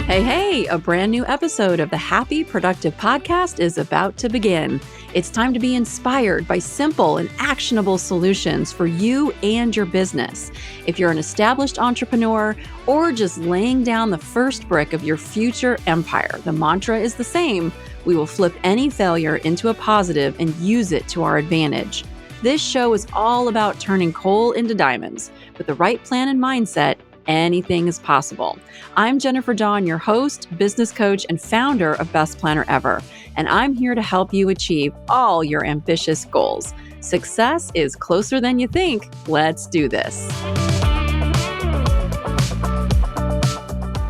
Hey, a brand new episode of the Happy Productive Podcast is about to begin. It's time to be inspired by simple and actionable solutions for you and your business. If you're an established entrepreneur or just laying down the first brick of your future empire, the mantra is the same. We will flip any failure into a positive and use it to our advantage. This show is all about turning coal into diamonds. With the right plan and mindset, anything is possible. I'm Jennifer Dawn, your host, business coach, and founder of Best Planner Ever, and I'm here to help you achieve all your ambitious goals. Success is closer than you think. Let's do this.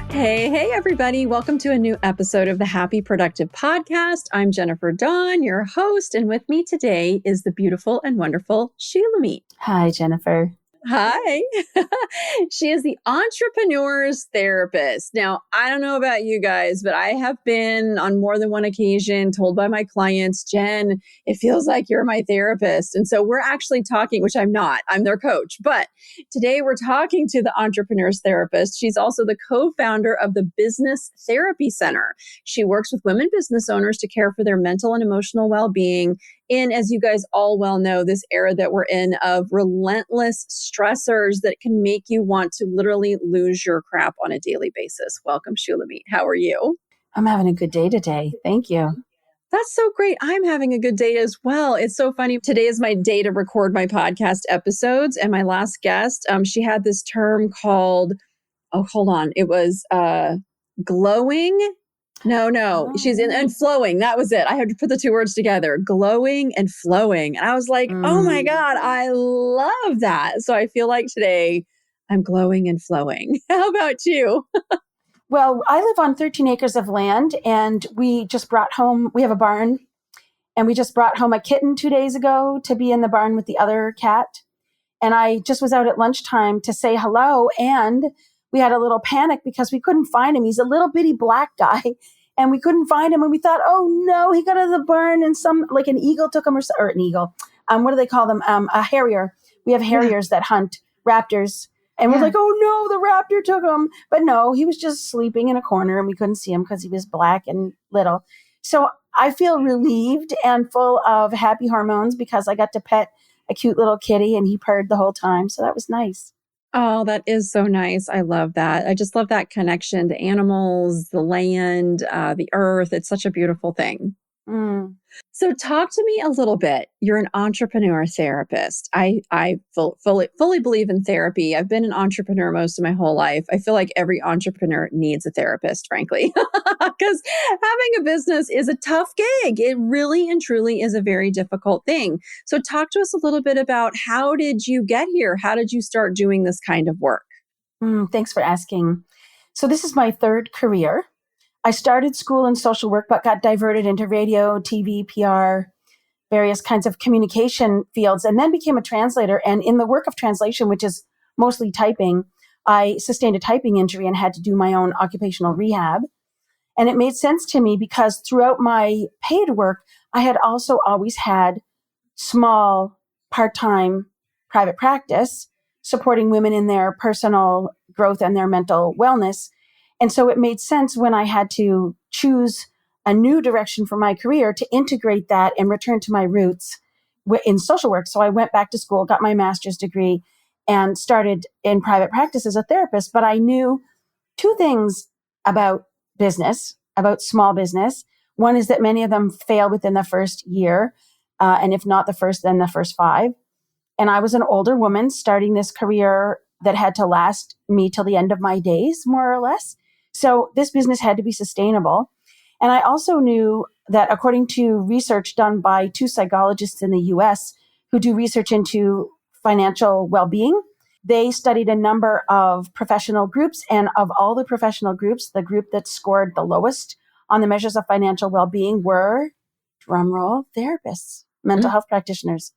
Hey, everybody. Welcome to a new episode of the Happy Productive Podcast. I'm Jennifer Dawn, your host, and with me today is the beautiful and wonderful Shulamit. Hi, Jennifer. Hi. She is the entrepreneur's therapist. Now, I don't know about you guys, but I have been on more than one occasion told by my clients, Jen, it feels like you're my therapist. And so we're actually talking, which I'm not, I'm their coach. But today we're talking to the entrepreneur's therapist. She's also the co-founder of the Business Therapy Center. She works with women business owners to care for their mental and emotional well-being in, as you guys all well know, this era that we're in of relentless stressors that can make you want to literally lose your crap on a daily basis. Welcome, Shulamit. How are you? I'm having a good day today. Thank you. That's so great. I'm having a good day as well. It's so funny. Today is my day to record my podcast episodes. And my last guest, she had this term called, it was glowing. No. She's in and flowing. That was it. I had to put the two words together, glowing and flowing. And I was like, oh my God, I love that. So I feel like today I'm glowing and flowing. How about you? Well, I live on 13 acres of land and we have a barn and we just brought home a kitten 2 days ago to be in the barn with the other cat. And I just was out at lunchtime to say hello. And we had a little panic because we couldn't find him. He's a little bitty black guy and we couldn't find him. And we thought, oh no, he got out of the barn and an eagle took him or an eagle. What do they call them? A harrier. We have harriers that hunt raptors. And we're like, oh no, the raptor took him. But no, he was just sleeping in a corner and we couldn't see him because he was black and little. So I feel relieved and full of happy hormones because I got to pet a cute little kitty and he purred the whole time. So that was nice. Oh, that is so nice. I love that. I just love that connection to animals, the land, the earth. It's such a beautiful thing. So talk to me a little bit. You're an entrepreneur therapist. I fully believe in therapy. I've been an entrepreneur most of my whole life. I feel like every entrepreneur needs a therapist, frankly, because having a business is a tough gig. It really and truly is a very difficult thing. So talk to us a little bit about how did you get here? How did you start doing this kind of work? Thanks for asking. So this is my third career. I started school in social work, but got diverted into radio, TV, PR, various kinds of communication fields, and then became a translator. And in the work of translation, which is mostly typing, I sustained a typing injury and had to do my own occupational rehab. And it made sense to me because throughout my paid work, I had also always had small, part-time private practice supporting women in their personal growth and their mental wellness. And so it made sense when I had to choose a new direction for my career to integrate that and return to my roots in social work. So I went back to school, got my master's degree, and started in private practice as a therapist. But I knew two things about business, about small business. One is that many of them fail within the first year, and if not the first, then the first 5. And I was an older woman starting this career that had to last me till the end of my days, more or less. So this business had to be sustainable. And I also knew that according to research done by 2 psychologists in the US who do research into financial well-being, they studied a number of professional groups. And of all the professional groups, the group that scored the lowest on the measures of financial well-being were, drumroll, therapists, mental health practitioners.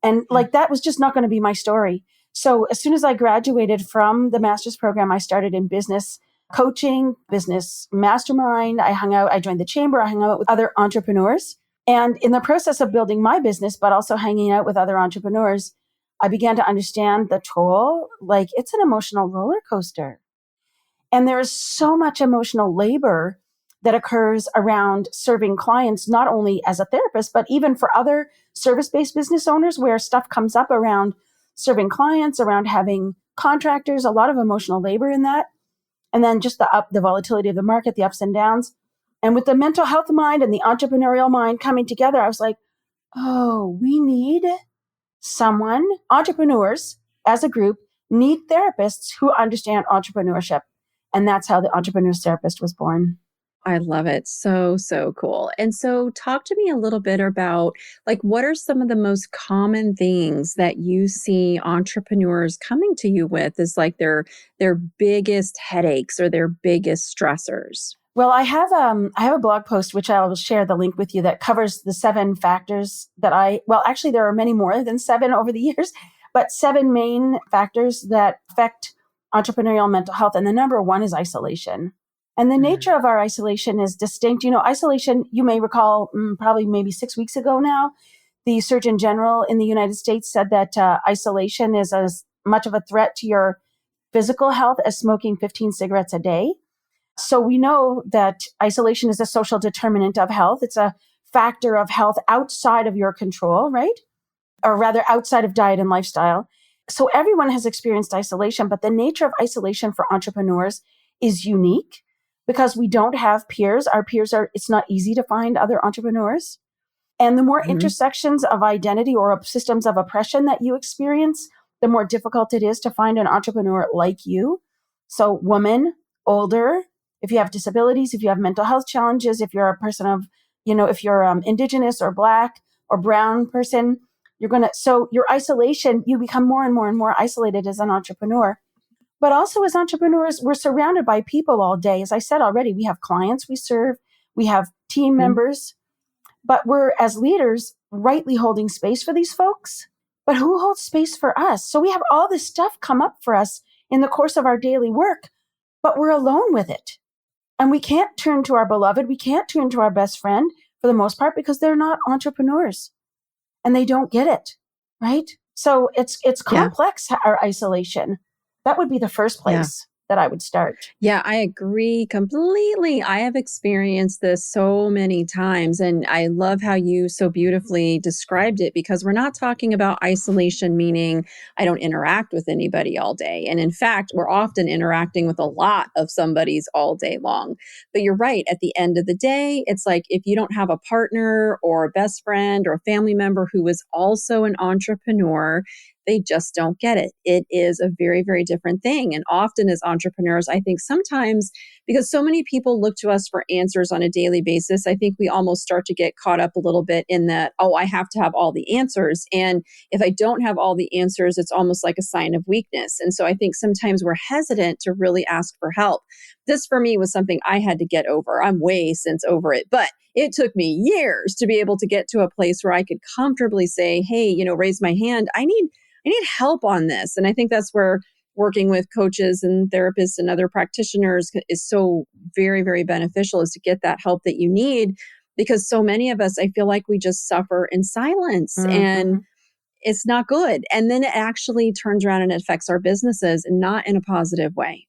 And that was just not going to be my story. So as soon as I graduated from the master's program, I started in business coaching, business mastermind. I joined the chamber. I hung out with other entrepreneurs. And in the process of building my business, but also hanging out with other entrepreneurs, I began to understand the toll. It's an emotional roller coaster. And there is so much emotional labor that occurs around serving clients, not only as a therapist, but even for other service-based business owners where stuff comes up around serving clients, around having contractors, a lot of emotional labor in that. And then just the volatility of the market, the ups and downs. And with the mental health mind and the entrepreneurial mind coming together, I was like, oh, we need someone, entrepreneurs as a group need therapists who understand entrepreneurship. And that's how the Entrepreneurs Therapist was born. I love it. So, so cool. And so talk to me a little bit about like what are some of the most common things that you see entrepreneurs coming to you with as like their biggest headaches or their biggest stressors? Well, I have a blog post, which I will share the link with you, that covers the 7 factors that actually there are many more than 7 over the years, but 7 main factors that affect entrepreneurial mental health. And the number 1 is isolation. And the nature of our isolation is distinct. Isolation, you may recall probably maybe 6 weeks ago now, the Surgeon General in the United States said that isolation is as much of a threat to your physical health as smoking 15 cigarettes a day. So we know that isolation is a social determinant of health. It's a factor of health outside of your control, right? Or rather outside of diet and lifestyle. So everyone has experienced isolation, but the nature of isolation for entrepreneurs is unique because we don't have peers. It's not easy to find other entrepreneurs. And the more intersections of identity or systems of oppression that you experience, the more difficult it is to find an entrepreneur like you. So woman, older, if you have disabilities, if you have mental health challenges, if you're a person of, if you're indigenous or Black or brown person, so your isolation, you become more and more and more isolated as an entrepreneur. But also as entrepreneurs, we're surrounded by people all day. As I said already, we have clients we serve, we have team members, but we're as leaders rightly holding space for these folks. But who holds space for us? So we have all this stuff come up for us in the course of our daily work, but we're alone with it. And we can't turn to our beloved. We can't turn to our best friend for the most part because they're not entrepreneurs and they don't get it, right? So it's complex, our isolation. That would be the first place that I would start. Yeah, I agree completely. I have experienced this so many times, and I love how you so beautifully described it because we're not talking about isolation, meaning I don't interact with anybody all day. And in fact, we're often interacting with a lot of somebody's all day long. But you're right. At the end of the day, it's like if you don't have a partner or a best friend or a family member who is also an entrepreneur, they just don't get it. It is a very, very different thing. And often as entrepreneurs, I think sometimes because so many people look to us for answers on a daily basis, I think we almost start to get caught up a little bit in that, oh, I have to have all the answers. And if I don't have all the answers, it's almost like a sign of weakness. And so I think sometimes we're hesitant to really ask for help. This for me was something I had to get over. I'm way since over it, but it took me years to be able to get to a place where I could comfortably say, hey, raise my hand. I need help on this. And I think that's where working with coaches and therapists and other practitioners is so very, very beneficial, is to get that help that you need, because so many of us, I feel like we just suffer in silence and it's not good. And then it actually turns around and affects our businesses and not in a positive way.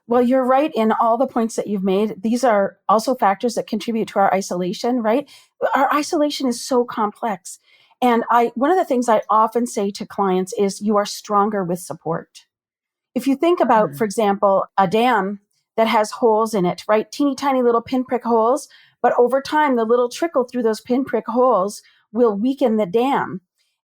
Well, you're right in all the points that you've made. These are also factors that contribute to our isolation, right? Our isolation is so complex. And one of the things I often say to clients is you are stronger with support. If you think about, for example, a dam that has holes in it, right? Teeny tiny little pinprick holes, but over time, the little trickle through those pinprick holes will weaken the dam.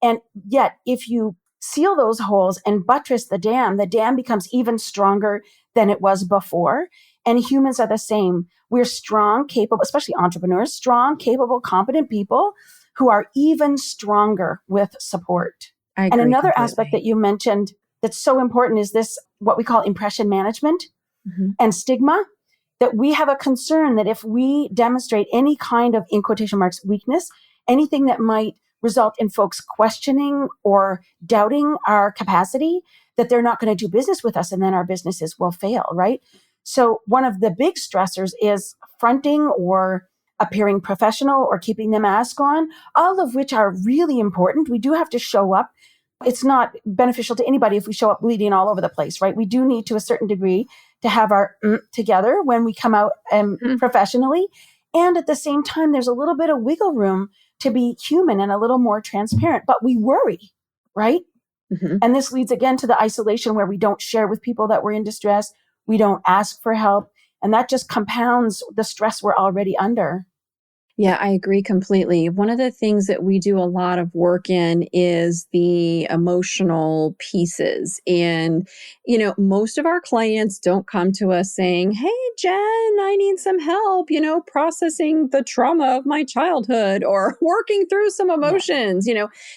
And yet, if you seal those holes and buttress the dam becomes even stronger than it was before. And humans are the same. We're strong, capable, especially entrepreneurs, strong, capable, competent people who are even stronger with support. I agree and another completely. aspect that you mentioned that's so important is this, what we call impression management and stigma, that we have a concern that if we demonstrate any kind of, in quotation marks, weakness, anything that might result in folks questioning or doubting our capacity, that they're not going to do business with us and then our businesses will fail, right? So one of the big stressors is fronting or appearing professional or keeping the mask on, all of which are really important. We do have to show up. It's not beneficial to anybody if we show up bleeding all over the place, right? We do need to a certain degree to have our together when we come out Mhm. professionally. And at the same time, there's a little bit of wiggle room to be human and a little more transparent, but we worry, right? Mhm. And this leads again to the isolation where we don't share with people that we're in distress. We don't ask for help. And that just compounds the stress we're already under. Yeah, I agree completely. One of the things that we do a lot of work in is the emotional pieces. And, most of our clients don't come to us saying, "Hey, Jen, I need some help, processing the trauma of my childhood or working through some Yeah. emotions."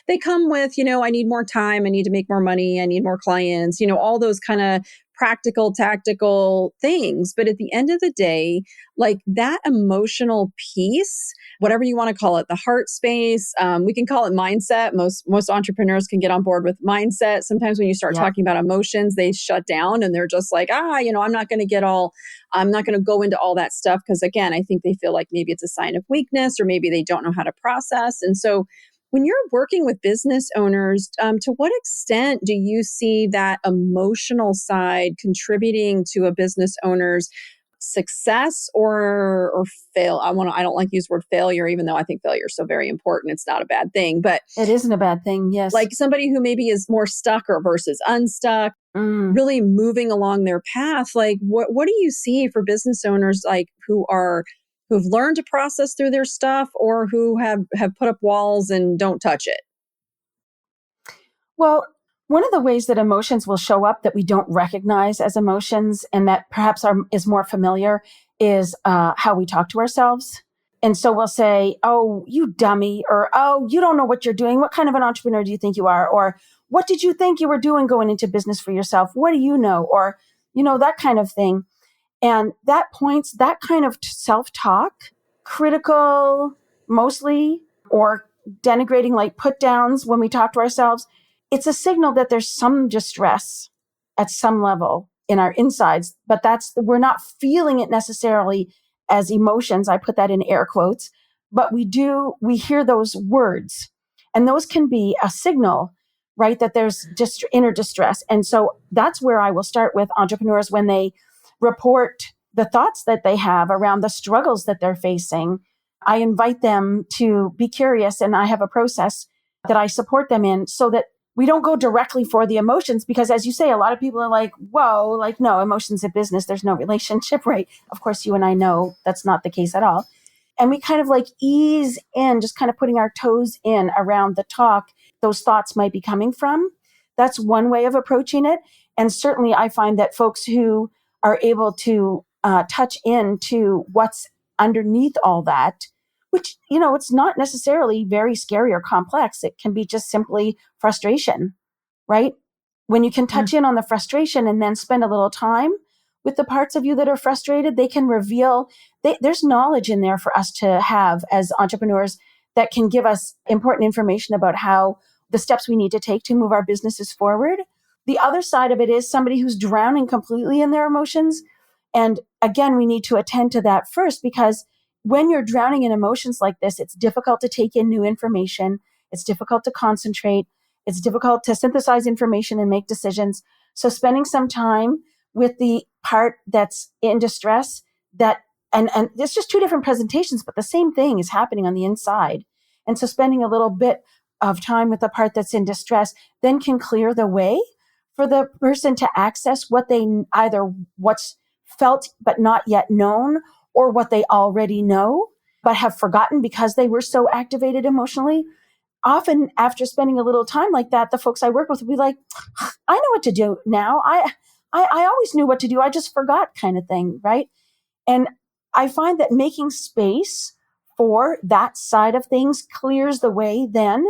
They come with, "I need more time. I need to make more money. I need more clients," all those kind of practical, tactical things. But at the end of the day, like that emotional piece, whatever you want to call it, the heart space, we can call it mindset. Most entrepreneurs can get on board with mindset. Sometimes when you start Yeah. talking about emotions, they shut down and they're just like, I'm not going to go into all that stuff because, again, I think they feel like maybe it's a sign of weakness or maybe they don't know how to process. And so when you're working with business owners, to what extent do you see that emotional side contributing to a business owner's success or fail? I don't like to use the word failure, even though I think failure is so very important. It's not a bad thing, but It isn't a bad thing. Yes. like somebody who maybe is more stuck or versus unstuck, Mm. really moving along their path. Like what do you see for business owners like who've learned to process through their stuff or who have put up walls and don't touch it? Well, one of the ways that emotions will show up that we don't recognize as emotions and that perhaps is more familiar is how we talk to ourselves. And so we'll say, "Oh, you dummy," or "Oh, you don't know what you're doing. What kind of an entrepreneur do you think you are?" Or "What did you think you were doing going into business for yourself? What do you know?" Or, that kind of thing. And that kind of self talk, critical mostly, or denigrating, like put downs when we talk to ourselves, it's a signal that there's some distress at some level in our insides, but we're not feeling it necessarily as emotions. I put that in air quotes, but we hear those words, and those can be a signal, right? That there's just inner distress. And so that's where I will start with entrepreneurs when they report the thoughts that they have around the struggles that they're facing. I invite them to be curious, and I have a process that I support them in so that we don't go directly for the emotions, because as you say, a lot of people are like, whoa, like, no, emotions in business, there's no relationship, right? Of course, you and I know that's not the case at all. And we kind of like ease in, just kind of putting our toes in around the talk those thoughts might be coming from. That's one way of approaching it. And certainly I find that folks who are able to touch into what's underneath all that, which, it's not necessarily very scary or complex. It can be just simply frustration, right? When you can Yeah. touch in on the frustration and then spend a little time with the parts of you that are frustrated, they can reveal, there's knowledge in there for us to have as entrepreneurs that can give us important information about how the steps we need to take to move our businesses forward. The other side of it is somebody who's drowning completely in their emotions. And again, we need to attend to that first, because when you're drowning in emotions like this, it's difficult to take in new information. It's difficult to concentrate. It's difficult to synthesize information and make decisions. So spending some time with the part that's in distress, and it's just two different presentations, but the same thing is happening on the inside. And so spending a little bit of time with the part that's in distress then can clear the way for the person to access what's felt but not yet known, or what they already know but have forgotten because they were so activated emotionally. Often after spending a little time like that, the folks I work with will be like, "I know what to do now. I always knew what to do. I just forgot," kind of thing, right? And I find that making space for that side of things clears the way then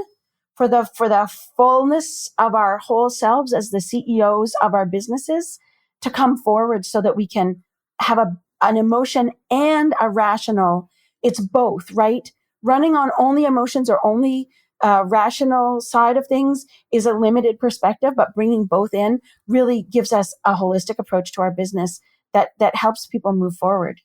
for the fullness of our whole selves as the CEOs of our businesses to come forward, so that we can have an emotion and a rational. It's both, right? Running on only emotions or only rational side of things is a limited perspective, but bringing both in really gives us a holistic approach to our business that helps people move forward.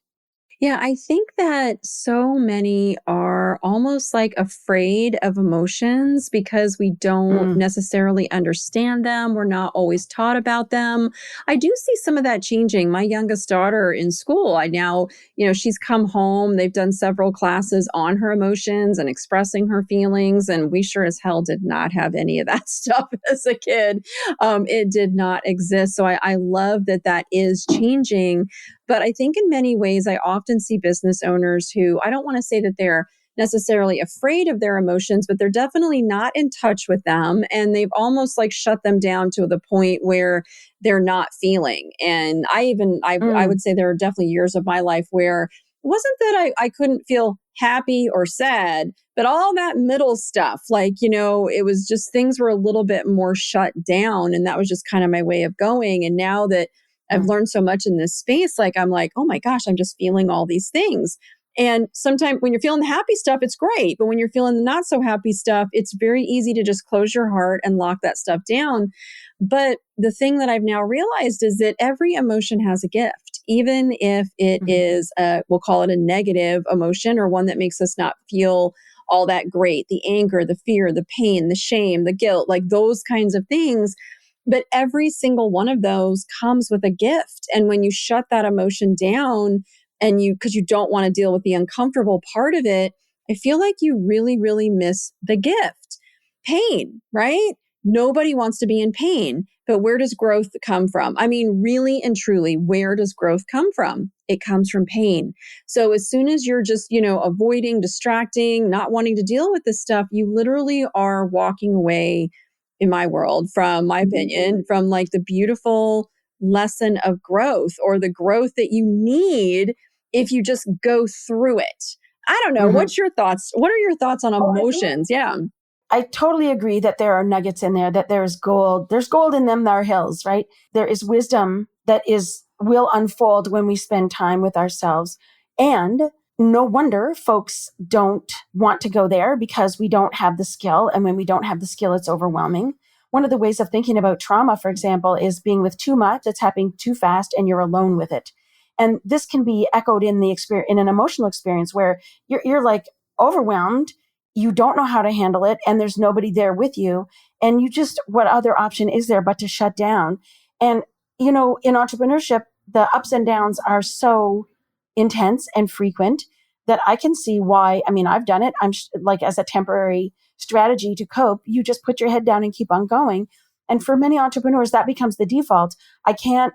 Yeah, I think that so many are almost like afraid of emotions because we don't Mm, necessarily understand them. We're not always taught about them. I do see some of that changing. My youngest daughter in school, I now, she's come home. They've done several classes on her emotions and expressing her feelings. And we sure as hell did not have any of that stuff as a kid. It did not exist. So I love that that is changing. But I think in many ways, I often see business owners who I don't want to say that they're necessarily afraid of their emotions, but they're definitely not in touch with them. And they've almost like shut them down to the point where they're not feeling. And I mm, would say there are definitely years of my life where it wasn't that I couldn't feel happy or sad, but all that middle stuff, like, it was just things were a little bit more shut down. And that was just kind of my way of going. And now that I've mm, learned so much in this space. Like, I'm like, oh my gosh, I'm just feeling all these things. And sometimes when you're feeling the happy stuff, it's great. But when you're feeling the not so happy stuff, it's very easy to just close your heart and lock that stuff down. But the thing that I've now realized is that every emotion has a gift, even if it mhm, is we'll call it a negative emotion or one that makes us not feel all that great. The anger, the fear, the pain, the shame, the guilt, like those kinds of things. But every single one of those comes with a gift. And when you shut that emotion down because you don't want to deal with the uncomfortable part of it, I feel like you really, really miss the gift. Pain, right? Nobody wants to be in pain. But where does growth come from? I mean, really and truly, where does growth come from? It comes from pain. So as soon as you're just, avoiding, distracting, not wanting to deal with this stuff, you literally are walking away in my world, from my opinion, from like the beautiful lesson of growth or the growth that you need if you just go through it. I don't know. mhm. What's your thoughts? What are your thoughts on Oh, I think emotions? Yeah. I totally agree that there are nuggets in there, that there's gold. There's gold in them, our hills, right? There is wisdom that will unfold when we spend time with ourselves. And no wonder folks don't want to go there because we don't have the skill. And when we don't have the skill, it's overwhelming. One of the ways of thinking about trauma, for example, is being with too much, that's happening too fast, and you're alone with it. And this can be echoed in the experience, in an emotional experience where you're like overwhelmed, you don't know how to handle it, and there's nobody there with you, and you just, what other option is there but to shut down? And in entrepreneurship, the ups and downs are so intense and frequent that I can see why. I mean, I've done it. Like, as a temporary strategy to cope, you just put your head down and keep on going. And for many entrepreneurs, that becomes the default. I cannot,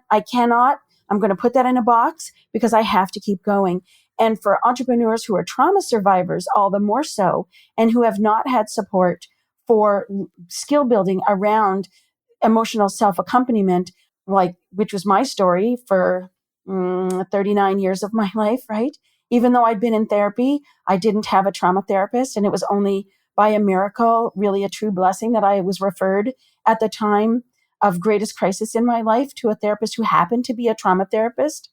I'm going to put that in a box because I have to keep going. And for entrepreneurs who are trauma survivors, all the more so, and who have not had support for skill building around emotional self accompaniment, like, which was my story for 39 years of my life, right? Even though I'd been in therapy, I didn't have a trauma therapist. And it was only by a miracle, really a true blessing, that I was referred at the time of greatest crisis in my life to a therapist who happened to be a trauma therapist,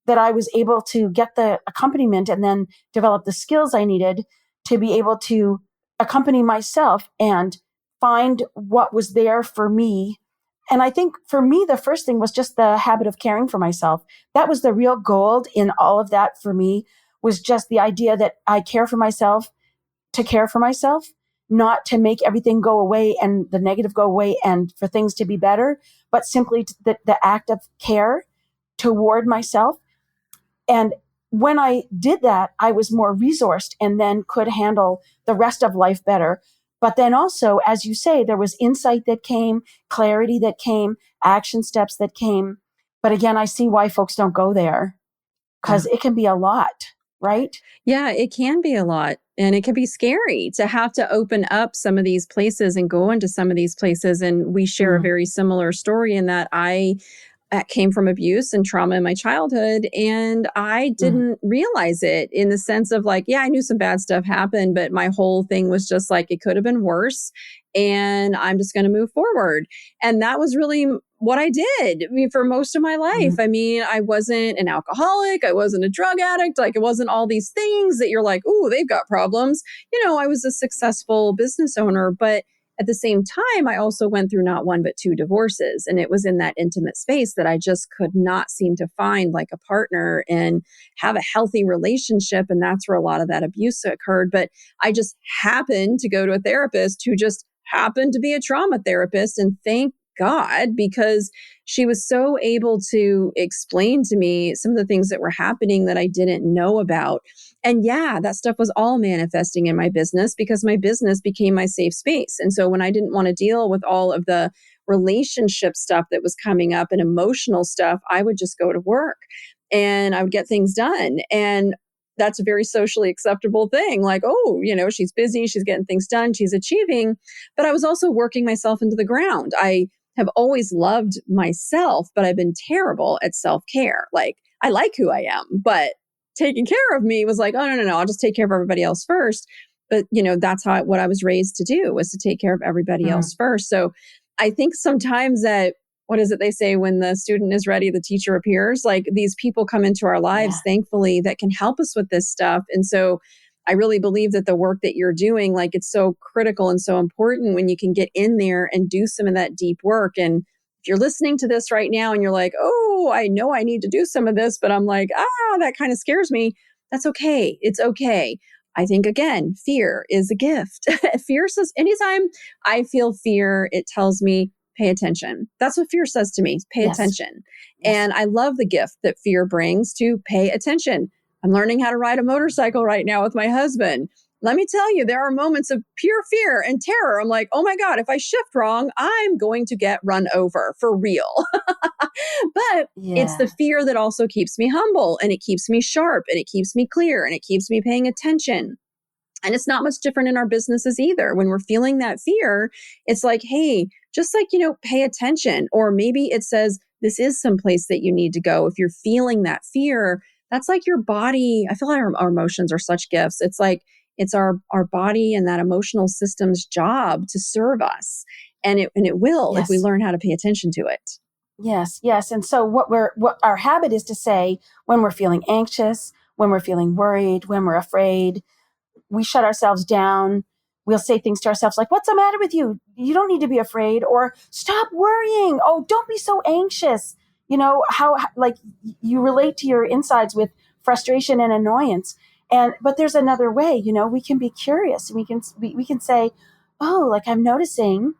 that I was able to get the accompaniment and then develop the skills I needed to be able to accompany myself and find what was there for me. And I think for me, the first thing was just the habit of caring for myself. That was the real gold in all of that for me, was just the idea that I care for myself to care for myself, not to make everything go away and the negative go away and for things to be better, but simply the act of care toward myself. And when I did that, I was more resourced and then could handle the rest of life better. But then also, as you say, there was insight that came, clarity that came, action steps that came. But again, I see why folks don't go there, Yeah. because it can be a lot, right? Yeah, it can be a lot. And it can be scary to have to open up some of these places and go into some of these places. And we share a Mm, very similar story in that I came from abuse and trauma in my childhood. And I mm, didn't realize it, in the sense of like, yeah, I knew some bad stuff happened, but my whole thing was just like, it could have been worse. And I'm just going to move forward. And that was really what I did. I mean, for most of my life. mm, I mean, I wasn't an alcoholic. I wasn't a drug addict. Like, it wasn't all these things that you're like, ooh, they've got problems. I was a successful business owner, but at the same time, I also went through not one, but two divorces. And it was in that intimate space that I just could not seem to find like a partner and have a healthy relationship. And that's where a lot of that abuse occurred. But I just happened to go to a therapist who just happened to be a trauma therapist. And thank God, because she was so able to explain to me some of the things that were happening that I didn't know about. And yeah, that stuff was all manifesting in my business because my business became my safe space. And so when I didn't want to deal with all of the relationship stuff that was coming up and emotional stuff, I would just go to work and I would get things done. And that's a very socially acceptable thing. Like, oh, she's busy, she's getting things done, she's achieving. But I was also working myself into the ground. I have always loved myself, but I've been terrible at self-care. Like, I like who I am, but taking care of me was like, oh, no, I'll just take care of everybody else first. But, that's what I was raised to do, was to take care of everybody else first. So I think sometimes that, what is it they say, when the student is ready, the teacher appears. Like, these people come into our lives, thankfully, that can help us with this stuff. And so I really believe that the work that you're doing, like, it's so critical and so important when you can get in there and do some of that deep work. And if you're listening to this right now and you're like, oh, I know I need to do some of this, but I'm like, that kind of scares me. That's okay. It's okay. I think, again, fear is a gift. Fear says, anytime I feel fear, it tells me, pay attention. That's what fear says to me, pay attention. Yes. And I love the gift that fear brings to pay attention. I'm learning how to ride a motorcycle right now with my husband. Let me tell you, there are moments of pure fear and terror. I'm like, oh my God, if I shift wrong, I'm going to get run over for real. But it's the fear that also keeps me humble, and it keeps me sharp, and it keeps me clear, and it keeps me paying attention. And it's not much different in our businesses either. When we're feeling that fear, it's like, hey, just like, pay attention. Or maybe it says, this is someplace that you need to go. If you're feeling that fear, that's like your body. I feel like our emotions are such gifts. It's like, it's our body and that emotional system's job to serve us. And it will, if we learn how to pay attention to it. Yes. And so what our habit is to say when we're feeling anxious, when we're feeling worried, when we're afraid, we shut ourselves down. We'll say things to ourselves like, what's the matter with you? You don't need to be afraid, or stop worrying. Oh, don't be so anxious. How like you relate to your insides with frustration and annoyance. But there's another way, we can be curious, and we can say, oh, like, I'm noticing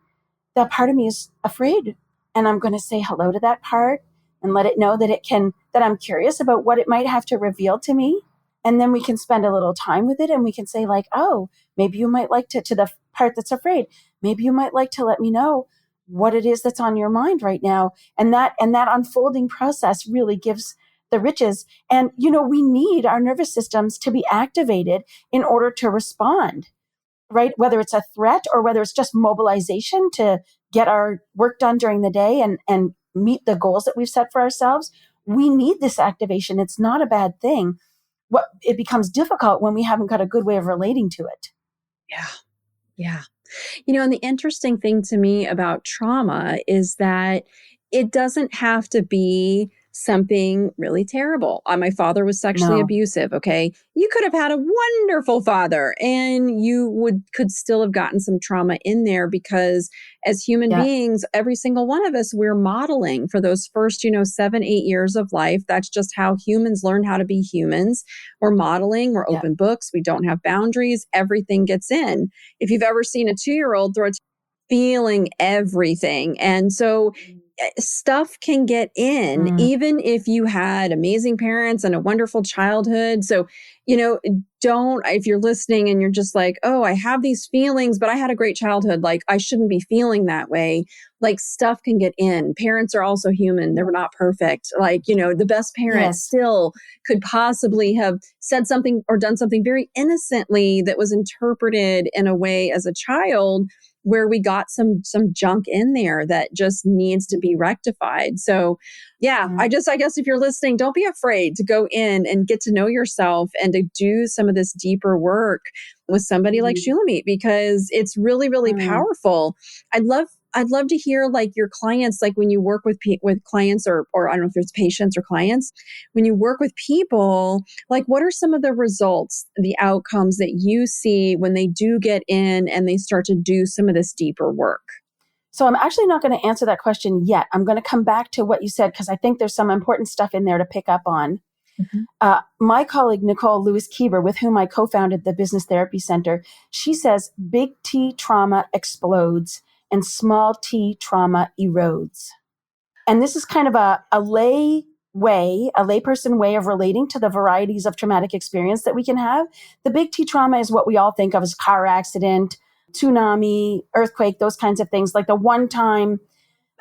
that part of me is afraid, and I'm going to say hello to that part and let it know that I'm curious about what it might have to reveal to me. And then we can spend a little time with it, and we can say like, oh, maybe you might like to the part that's afraid, maybe you might like to let me know what it is that's on your mind right now. And that unfolding process really gives the riches. And, we need our nervous systems to be activated in order to respond, right? Whether it's a threat or whether it's just mobilization to get our work done during the day and meet the goals that we've set for ourselves. We need this activation. It's not a bad thing. It becomes difficult when we haven't got a good way of relating to it. Yeah. And the interesting thing to me about trauma is that it doesn't have to be something really terrible. My father was sexually abusive. Okay. You could have had a wonderful father, and you could still have gotten some trauma in there, because as human beings, every single one of us, we're modeling for those first, 7-8 years of life. That's just how humans learn how to be humans. We're modeling, we're open books, we don't have boundaries, everything gets in. If you've ever seen a 2-year-old throw a feeling everything. And so stuff can get in, even if you had amazing parents and a wonderful childhood. So, if you're listening and you're just like, oh, I have these feelings, but I had a great childhood, like, I shouldn't be feeling that way. Like, stuff can get in. Parents are also human. They're not perfect. Like, the best parent still could possibly have said something or done something very innocently that was interpreted in a way as a child where we got some junk in there that just needs to be rectified. So I guess if you're listening, don't be afraid to go in and get to know yourself and to do some of this deeper work with somebody like Shulamit, because it's really, really powerful. I'd love I'd love to hear like your clients, like when you work with with clients or I don't know if it's patients or clients, when you work with people, like what are some of the results, the outcomes that you see when they do get in and they start to do some of this deeper work? So I'm actually not going to answer that question yet. I'm going to come back to what you said because I think there's some important stuff in there to pick up on. Mhm. My colleague, Nicole Lewis-Keeber, with whom I co-founded the Business Therapy Center, she says big T trauma explodes and small t trauma erodes. And this is kind of a layperson way of relating to the varieties of traumatic experience that we can have. The big T trauma is what we all think of as car accident, tsunami, earthquake, those kinds of things, like the one-time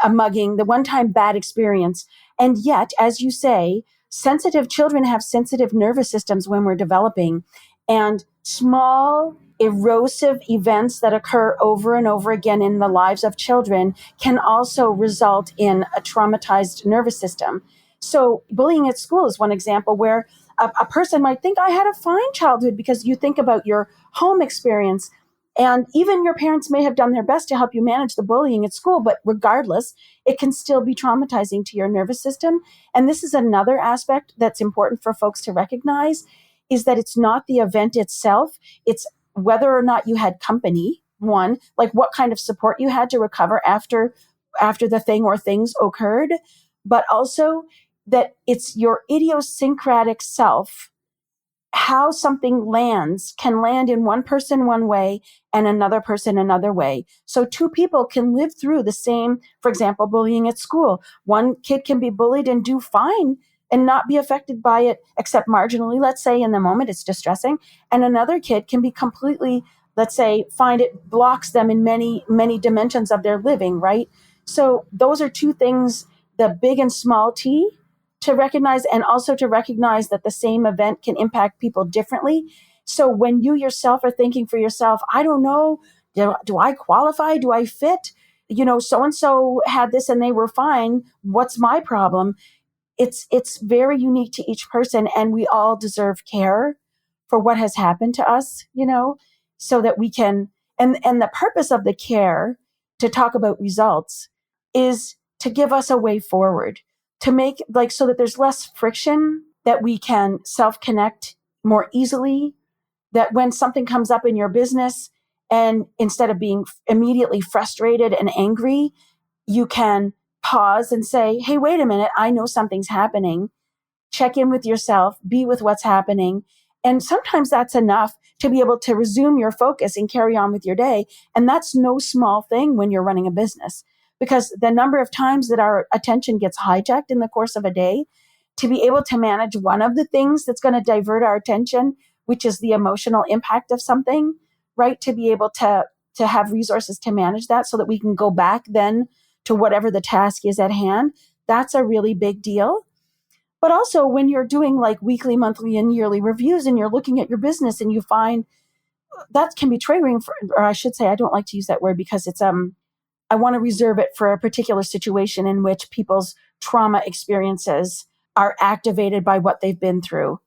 a mugging, the one-time bad experience. And yet, as you say, sensitive children have sensitive nervous systems when we're developing. And small erosive events that occur over and over again in the lives of children can also result in a traumatized nervous system. So bullying at school is one example where a person might think, I had a fine childhood, because you think about your home experience. And even your parents may have done their best to help you manage the bullying at school, but regardless, it can still be traumatizing to your nervous system. And this is another aspect that's important for folks to recognize, is that it's not the event itself, it's whether or not you had company, one, like what kind of support you had to recover after the thing or things occurred, but also that it's your idiosyncratic self. How something can land in one person one way and another person another way. So two people can live through the same, for example, bullying at school. One kid can be bullied and do fine and not be affected by it, except marginally, let's say in the moment it's distressing. And another kid can be completely, let's say, find it blocks them in many, many dimensions of their living, right? So those are two things, the big and small T, to recognize, and also to recognize that the same event can impact people differently. So when you yourself are thinking for yourself, I don't know, do I qualify? Do I fit? So-and-so had this and they were fine. What's my problem? It's very unique to each person, and we all deserve care for what has happened to us, so that we can, and the purpose of the care, to talk about results, is to give us a way forward, to make, like, so that there's less friction, that we can self-connect more easily, that when something comes up in your business, and instead of being immediately frustrated and angry, you can pause and say, hey, wait a minute, I know something's happening. Check in with yourself, be with what's happening. And sometimes that's enough to be able to resume your focus and carry on with your day. And that's no small thing when you're running a business, because the number of times that our attention gets hijacked in the course of a day, to be able to manage one of the things that's going to divert our attention, which is the emotional impact of something, right? To be able to have resources to manage that so that we can go back then to whatever the task is at hand. That's a really big deal. But also when you're doing like weekly, monthly, and yearly reviews, and you're looking at your business and you find that can be triggering for, or I should say, I don't like to use that word because it's, I want to reserve it for a particular situation in which people's trauma experiences are activated by what they've been through.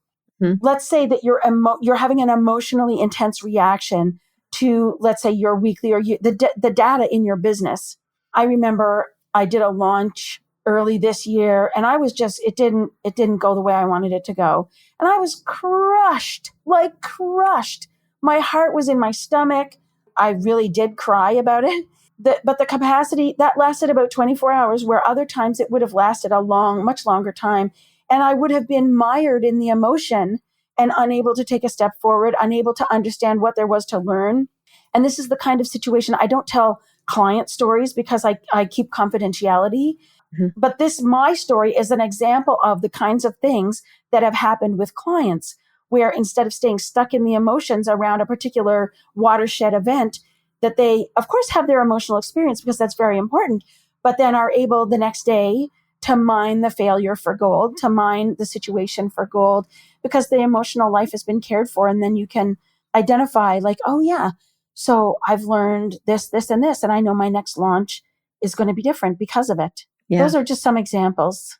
Let's say that you're having an emotionally intense reaction to, let's say, your weekly or the data in your business. I remember I did a launch early this year, and I was just, it didn't go the way I wanted it to go. And I was crushed, like crushed. My heart was in my stomach. I really did cry about it. But the capacity, that lasted about 24 hours, where other times it would have lasted much longer time. And I would have been mired in the emotion and unable to take a step forward, unable to understand what there was to learn. And this is the kind of situation, I don't tell client stories because I keep confidentiality. Mm-hmm. But my story is an example of the kinds of things that have happened with clients, where instead of staying stuck in the emotions around a particular watershed event, that they, of course, have their emotional experience because that's very important, but then are able the next day to mine the failure for gold, to mine the situation for gold, because the emotional life has been cared for. And then you can identify like, oh yeah, so I've learned this, this, and this, and I know my next launch is going to be different because of it. Yeah. Those are just some examples.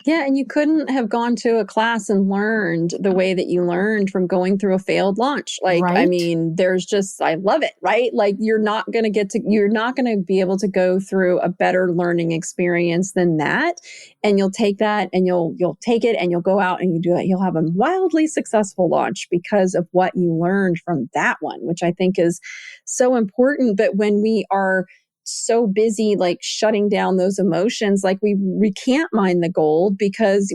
Yeah, and you couldn't have gone to a class and learned the way that you learned from going through a failed launch. Like, I Right? mean, I love it, right? Like you're not going to be able to go through a better learning experience than that. And you'll take that and you'll take it and you'll go out and you do it. You'll have a wildly successful launch because of what you learned from that one, which I think is so important. But when we are so busy like shutting down those emotions, like we can't mine the gold, because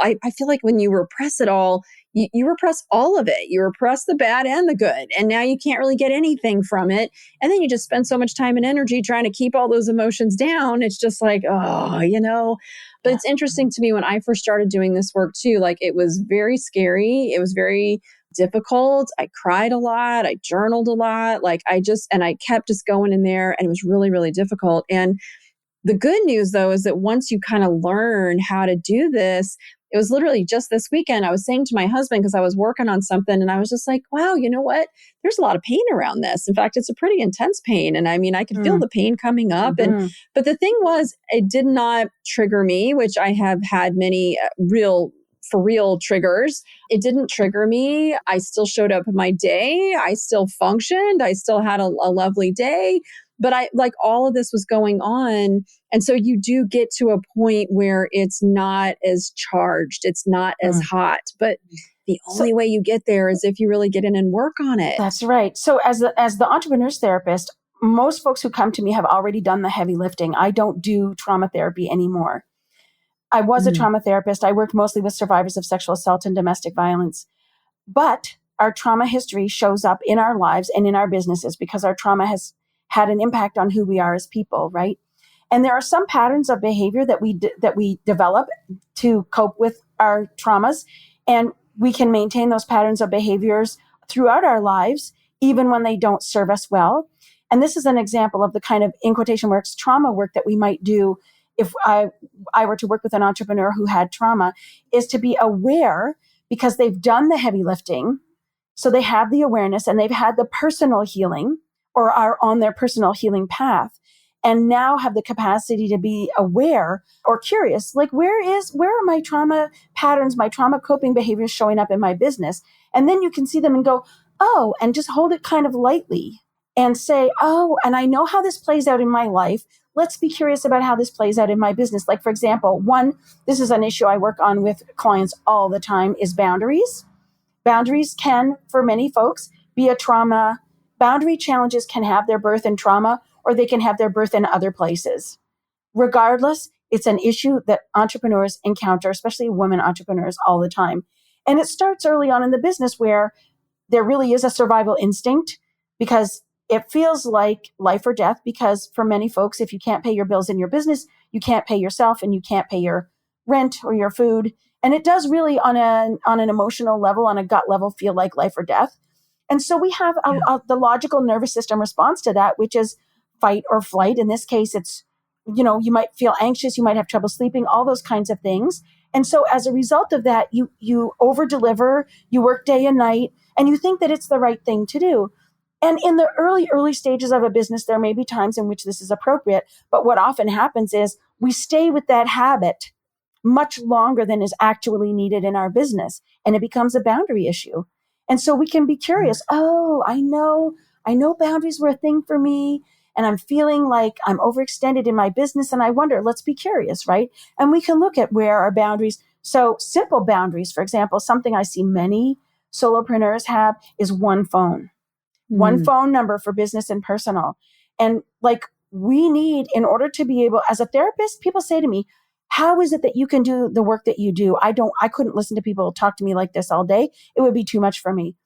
I feel like when you repress it all, you repress all of it. You repress the bad and the good, and now you can't really get anything from it. And then you just spend so much time and energy trying to keep all those emotions down. It's just like, but Yeah. it's interesting to me when I first started doing this work too, like it was very scary. It was very difficult. I cried a lot. I journaled a lot. And I kept just going in there, and it was really, really difficult. And the good news though is that once you kind of learn how to do this, it was literally just this weekend I was saying to my husband, because I was working on something and I was just like, wow, you know what? There's a lot of pain around this. In fact, it's a pretty intense pain. And I mean, I could feel Mm. the pain coming up. Hmm. But the thing was, it did not trigger me, which I have had many for real triggers. It didn't trigger me. I still showed up in my day. I still functioned. I still had a lovely day. But I like all of this was going on. And so you do get to a point where it's not as charged, it's not as Mm. hot. But the So only way you get there is if you really get in and work on it. that's right. So as the entrepreneur's therapist, most folks who come to me have already done the heavy lifting. I don't do trauma therapy anymore. I was a Mm. trauma therapist. I worked mostly with survivors of sexual assault and domestic violence. But our trauma history shows up in our lives and in our businesses because our trauma has had an impact on who we are as people, right? And there are some patterns of behavior that we develop to cope with our traumas, and we can maintain those patterns of behaviors throughout our lives, even when they don't serve us well. And this is an example of the kind of, in quotation marks, trauma work that we might do if I were to work with an entrepreneur who had trauma, is to be aware, because they've done the heavy lifting. So they have the awareness and they've had the personal healing, or are on their personal healing path, and now have the capacity to be aware or curious, like where are my trauma patterns, my trauma coping behaviors showing up in my business? And then you can see them and go, oh, and just hold it kind of lightly and say, oh, and I know how this plays out in my life. Let's be curious about how this plays out in my business. Like, for example, this is an issue I work on with clients all the time, is boundaries. Boundaries can, for many folks, be a trauma. Boundary challenges can have their birth in trauma, or they can have their birth in other places. Regardless, it's an issue that entrepreneurs encounter, especially women entrepreneurs, all the time. And it starts early on in the business, where there really is a survival instinct, because it feels like life or death. Because for many folks, if you can't pay your bills in your business, you can't pay yourself, and you can't pay your rent or your food. And it does really, on an emotional level, on a gut level, feel like life or death. And so we have the logical nervous system response to that, which is fight or flight. In this case, it's, you might feel anxious, you might have trouble sleeping, all those kinds of things. And so as a result of that, you over deliver, you work day and night, and you think that it's the right thing to do. And in the early stages of a business, there may be times in which this is appropriate. But what often happens is we stay with that habit much longer than is actually needed in our business, and it becomes a boundary issue. And so we can be curious. Oh, I know boundaries were a thing for me, and I'm feeling like I'm overextended in my business. And I wonder, let's be curious, right? And we can look at where our boundaries. So simple boundaries, for example, something I see many solopreneurs have is one Mm. phone number for business and personal. And like, we need, in order to be able, as a therapist, people say to me, how is it that you can do the work that you do? I couldn't listen to people talk to me like this all day. It would be too much for me.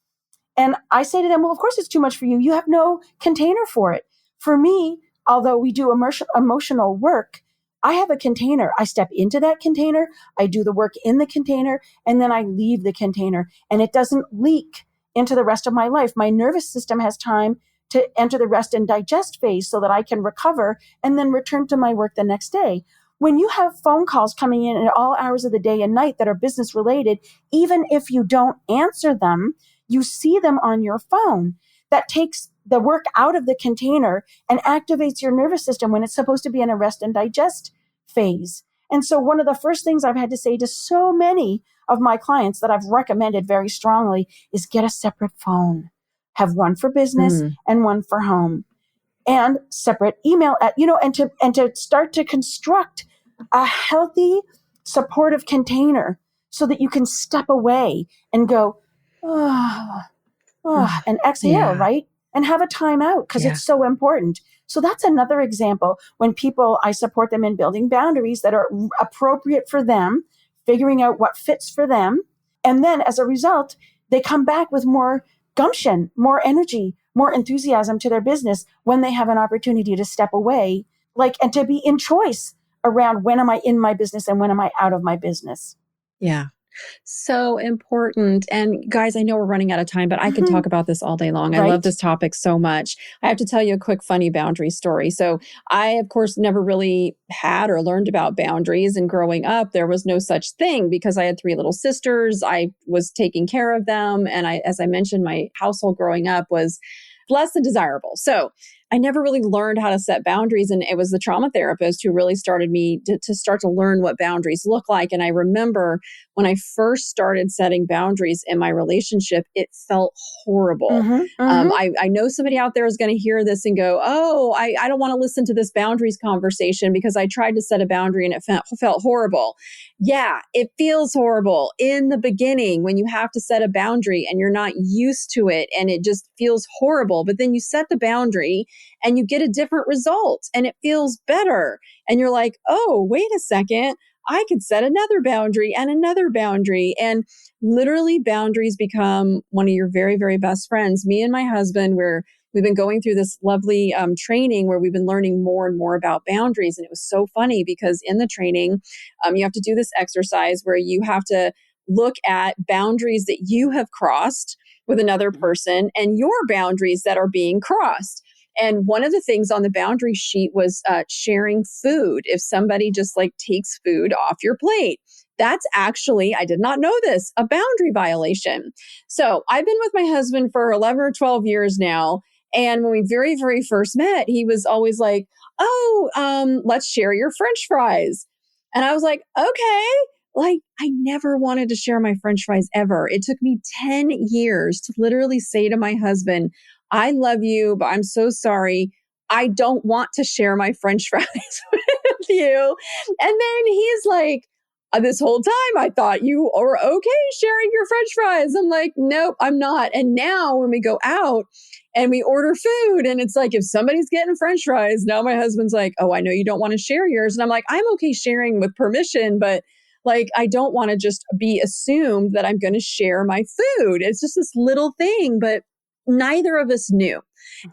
And I say to them, well, of course it's too much for you. You have no container for it. For me, although we do emotional work, I have a container. I step into that container, I do the work in the container, and then I leave the container, and it doesn't leak into the rest of my life. My nervous system has time to enter the rest and digest phase so that I can recover and then return to my work the next day. When you have phone calls coming in at all hours of the day and night that are business related, even if you don't answer them, you see them on your phone. That takes the work out of the container and activates your nervous system when it's supposed to be in a rest and digest phase. And so one of the first things I've had to say to so many of my clients that I've recommended very strongly is get a separate phone. Have one for business and one for home, and separate email, and to start to construct a healthy, supportive container so that you can step away and go, and exhale, right? And have a timeout because it's so important. So that's another example when I support them in building boundaries that are appropriate for them, figuring out what fits for them. And then as a result, they come back with more gumption, more energy, more enthusiasm to their business when they have an opportunity to step away, and to be in choice around when am I in my business and when am I out of my business. Yeah. So important. And guys, I know we're running out of time, but I could talk about this all day long. I love this topic so much. I have to tell you a quick funny boundary story. So I, of course, never really had or learned about boundaries. And growing up, there was no such thing because I had 3 little sisters. I was taking care of them. And as I mentioned, my household growing up was less than desirable. So I never really learned how to set boundaries. And it was the trauma therapist who really started me to start to learn what boundaries look like. And I remember when I first started setting boundaries in my relationship, it felt horrible. I know somebody out there is going to hear this and go, oh, I don't want to listen to this boundaries conversation because I tried to set a boundary and it felt horrible. Yeah, it feels horrible in the beginning when you have to set a boundary and you're not used to it and it just feels horrible. But then you set the boundary and you get a different result and it feels better. And you're like, oh, wait a second. I could set another boundary and another boundary. And literally boundaries become one of your very, very best friends. Me and my husband, we've been going through this lovely training where we've been learning more and more about boundaries. And it was so funny because in the training, you have to do this exercise where you have to look at boundaries that you have crossed with another person and your boundaries that are being crossed. And one of the things on the boundary sheet was sharing food. If somebody just takes food off your plate, that's actually, I did not know this, a boundary violation. So I've been with my husband for 11 or 12 years now. And when we very, very first met, he was always like, oh, let's share your French fries. And I was like, okay. I never wanted to share my French fries ever. It took me 10 years to literally say to my husband, I love you, but I'm so sorry. I don't want to share my French fries with you. And then he's like, this whole time I thought you are okay sharing your French fries. I'm like, nope, I'm not. And now when we go out and we order food and it's like, if somebody's getting French fries, now my husband's like, oh, I know you don't want to share yours. And I'm like, I'm okay sharing with permission, but I don't want to just be assumed that I'm going to share my food. It's just this little thing, but neither of us knew.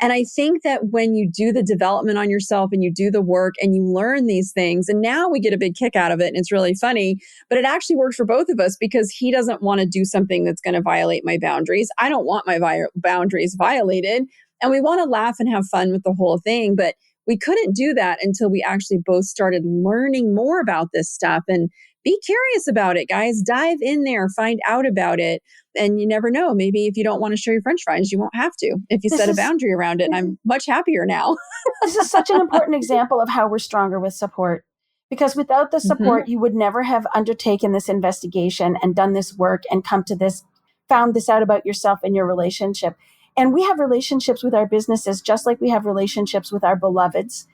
And I think that when you do the development on yourself and you do the work and you learn these things, and now we get a big kick out of it and it's really funny, but it actually works for both of us because he doesn't want to do something that's going to violate my boundaries. I don't want my boundaries violated. And we want to laugh and have fun with the whole thing. But we couldn't do that until we actually both started learning more about this stuff. And be curious about it, guys. Dive in there, find out about it. And you never know. Maybe if you don't want to share your French fries, you won't have to if you set a boundary around it. And I'm much happier now. This is such an important example of how we're stronger with support. Because without the support, you would never have undertaken this investigation and done this work and found this out about yourself and your relationship. And we have relationships with our businesses just like we have relationships with our beloveds.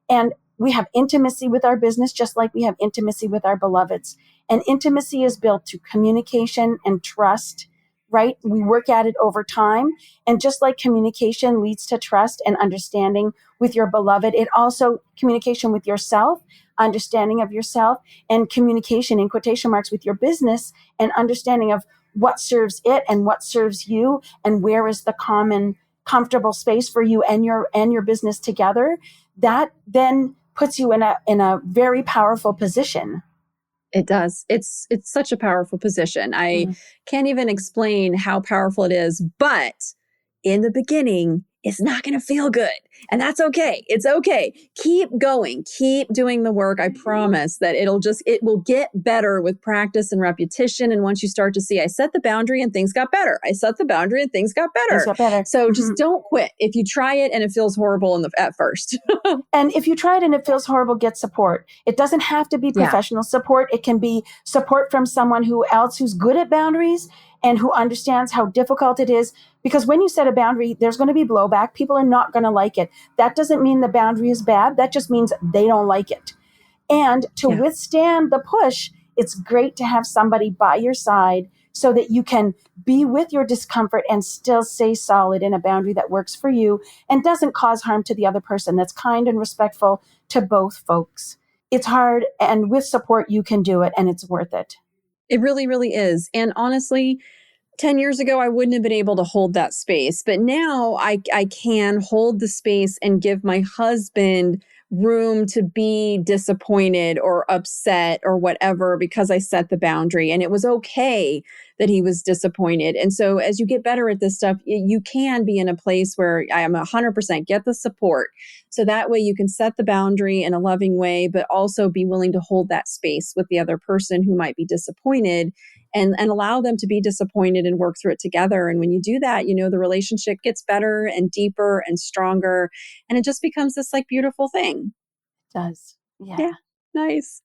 And we have intimacy with our business just like we have intimacy with our beloveds. And intimacy is built through communication and trust, right? We work at it over time. And just like communication leads to trust and understanding with your beloved, it also communication with yourself, understanding of yourself, and communication in quotation marks with your business and understanding of what serves it and what serves you and where is the common comfortable space for you and your business together. That then puts you in a very powerful position. It does. It's such a powerful position. I can't even explain how powerful it is, but in the beginning, it's not going to feel good. And that's okay. It's okay. Keep going. Keep doing the work. I promise that it will get better with practice and repetition. And once you start to see, I set the boundary and things got better. I set the boundary and things got better. Things got better. So just don't quit. If you try it and it feels horrible at first. And if you try it and it feels horrible, get support. It doesn't have to be professional support. It can be support from someone who's good at boundaries and who understands how difficult it is. Because when you set a boundary, there's going to be blowback. People are not going to like it. That doesn't mean the boundary is bad. That just means they don't like it. And to withstand the push, it's great to have somebody by your side so that you can be with your discomfort and still stay solid in a boundary that works for you and doesn't cause harm to the other person, that's kind and respectful to both folks. It's hard, and with support, you can do it, and it's worth it. It really, really is. And honestly, 10 years ago, I wouldn't have been able to hold that space. But now I can hold the space and give my husband room to be disappointed or upset or whatever because I set the boundary. And it was okay that he was disappointed. And so as you get better at this stuff, you can be in a place where I am 100% get the support. So that way you can set the boundary in a loving way, but also be willing to hold that space with the other person who might be disappointed and allow them to be disappointed and work through it together. And when you do that, the relationship gets better and deeper and stronger. And it just becomes this beautiful thing. It does. Yeah. Nice.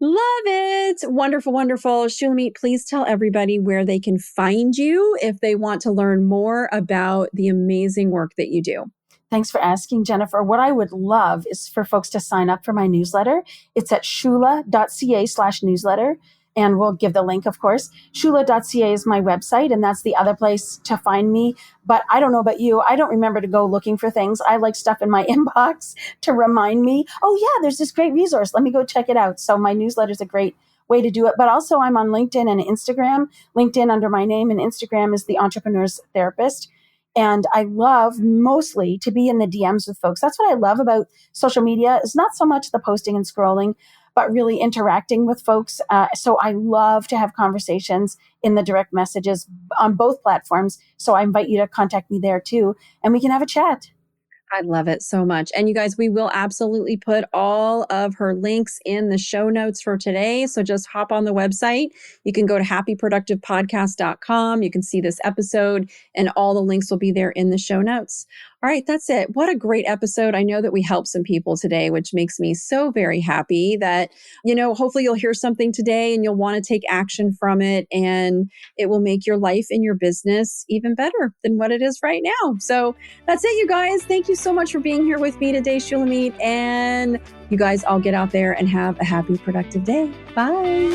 Love it. Wonderful, wonderful. Shulamit, please tell everybody where they can find you if they want to learn more about the amazing work that you do. Thanks for asking, Jennifer. What I would love is for folks to sign up for my newsletter. It's at shula.ca/newsletter. And we'll give the link, of course. Shula.ca is my website, and that's the other place to find me. But I don't know about you. I don't remember to go looking for things. I like stuff in my inbox to remind me, oh, yeah, there's this great resource. Let me go check it out. So my newsletter is a great way to do it. But also I'm on LinkedIn and Instagram. LinkedIn under my name, and Instagram is The Entrepreneur's Therapist. And I love mostly to be in the DMs with folks. That's what I love about social media. It's not so much the posting and scrolling, but really interacting with folks. So I love to have conversations in the direct messages on both platforms. So I invite you to contact me there too, and we can have a chat. I love it so much. And you guys, we will absolutely put all of her links in the show notes for today. So just hop on the website. You can go to happyproductivepodcast.com. You can see this episode and all the links will be there in the show notes. All right, that's it. What a great episode. I know that we helped some people today, which makes me so very happy that, hopefully you'll hear something today and you'll want to take action from it, and it will make your life and your business even better than what it is right now. So that's it, you guys. Thank you so much for being here with me today, Shulamit. And you guys all get out there and have a happy, productive day. Bye.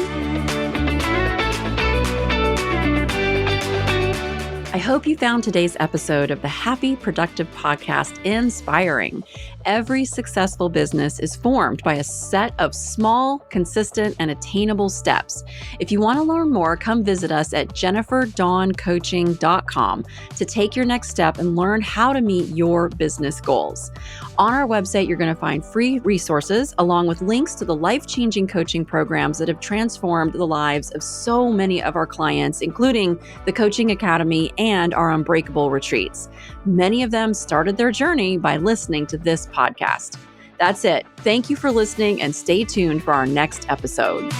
I hope you found today's episode of the Happy Productive Podcast inspiring. Every successful business is formed by a set of small, consistent, and attainable steps. If you want to learn more, come visit us at jenniferdawncoaching.com to take your next step and learn how to meet your business goals. On our website, you're going to find free resources along with links to the life-changing coaching programs that have transformed the lives of so many of our clients, including the Coaching Academy and our Unbreakable retreats. Many of them started their journey by listening to this podcast. That's it. Thank you for listening and stay tuned for our next episode.